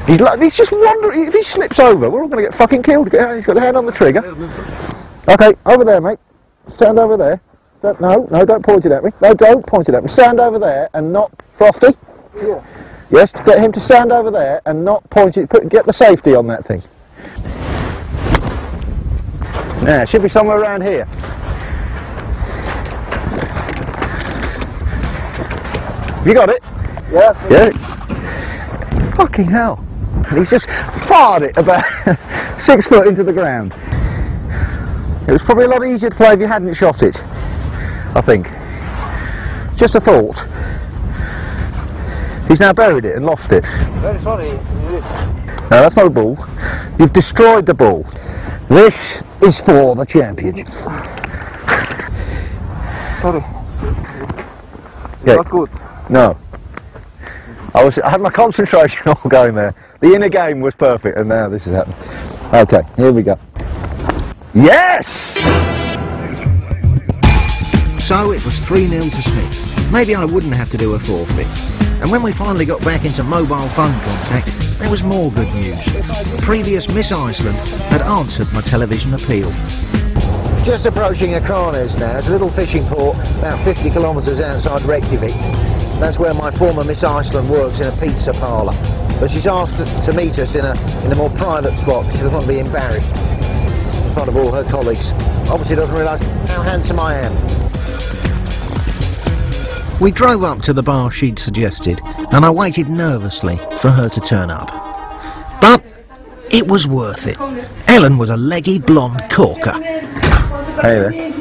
He's just wandering. If he slips over, we're all going to get fucking killed. He's got a hand on the trigger. Okay, over there, mate. Stand over there. No, don't point it at me. No, don't point it at me. Stand over there and not... Frosty? Yeah. Yes, to get him to stand over there and not point it... Get the safety on that thing. Now, it should be somewhere around here. You got it? Yes. Yeah. Fucking hell. He's just fired it about 6 foot into the ground. It was probably a lot easier to play if you hadn't shot it, I think. Just a thought. He's now buried it and lost it. Very sorry. No, that's not a ball. You've destroyed the ball. This is for the championship. Sorry. Yeah. Not good. No. I had my concentration all going there. The inner game was perfect, and now this has happened. Okay, here we go. Yes! So it was 3-0 to Smith. Maybe I wouldn't have to do a forfeit. And when we finally got back into mobile phone contact, there was more good news. Previous Miss Iceland had answered my television appeal. Just approaching Akranes now. It's a little fishing port about 50 kilometres outside Reykjavik. That's where my former Miss Iceland works, in a pizza parlour. But she's asked to meet us in a more private spot. She doesn't want to be embarrassed in front of all her colleagues. Obviously doesn't realise how handsome I am. We drove up to the bar she'd suggested, and I waited nervously for her to turn up. But it was worth it. Ellen was a leggy blonde corker. Hey there.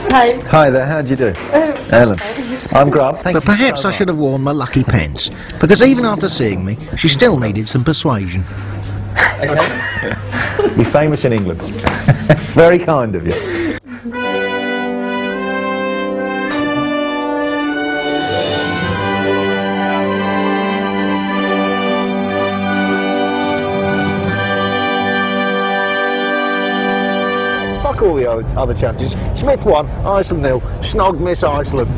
Hi. Hi there, how'd you do? Ellen. I'm Grub. Thank But you perhaps so I should have worn my lucky pence, because even after seeing me, she still needed some persuasion. You're famous in England. Very kind of you. Fuck all the other challenges. Smith won, Iceland nil. Snog Miss Iceland.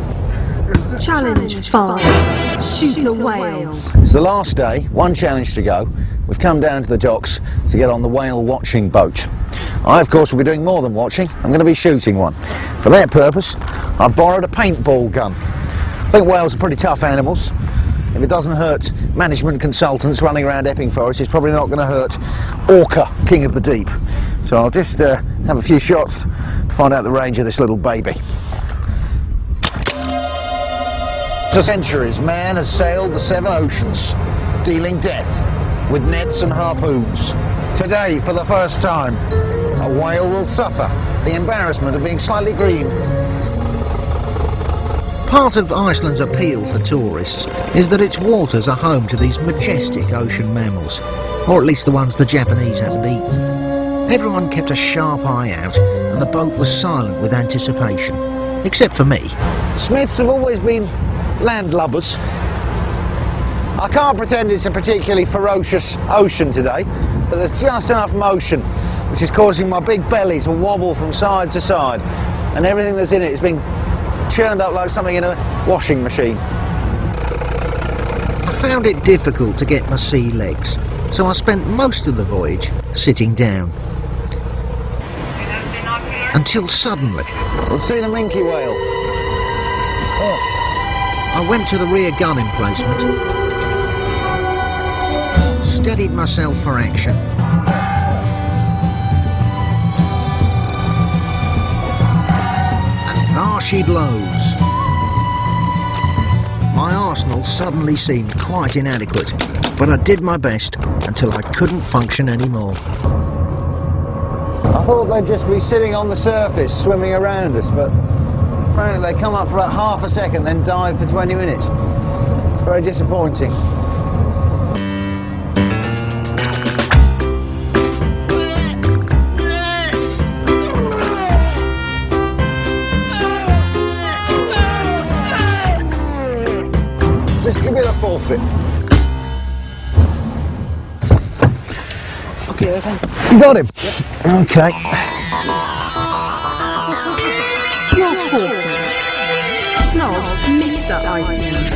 Challenge 5. Shoot a whale. It's the last day, one challenge to go. We've come down to the docks to get on the whale watching boat. I, of course, will be doing more than watching. I'm going to be shooting one. For that purpose, I've borrowed a paintball gun. I think whales are pretty tough animals. If it doesn't hurt management consultants running around Epping Forest, it's probably not going to hurt Orca, king of the deep. So I'll just have a few shots to find out the range of this little baby. For centuries, man has sailed the 7 oceans, dealing death with nets and harpoons. Today, for the first time, a whale will suffer the embarrassment of being slightly green. Part of Iceland's appeal for tourists is that its waters are home to these majestic ocean mammals, or at least the ones the Japanese haven't eaten. Everyone kept a sharp eye out, and the boat was silent with anticipation, except for me. Smiths have always been landlubbers. I can't pretend it's a particularly ferocious ocean today, but there's just enough motion which is causing my big belly to wobble from side to side, and everything that's in it is being churned up like something in a washing machine. I found it difficult to get my sea legs, so I spent most of the voyage sitting down. Until suddenly, We've seen a minke whale. I went to the rear gun emplacement, steadied myself for action, and there she blows. My arsenal suddenly seemed quite inadequate, but I did my best until I couldn't function anymore. I thought they'd just be sitting on the surface, swimming around us, but apparently they come up for about half a second, then dive for 20 minutes. It's very disappointing. Just give me the forfeit. Okay, thank you. You got him? Yep. Okay. Your forfeit. Snog Mr. Iceland.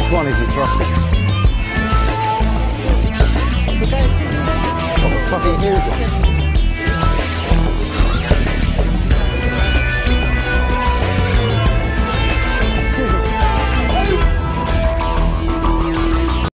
Which one is he thrusting? The guy is sitting there. Oh, the fucking huge one.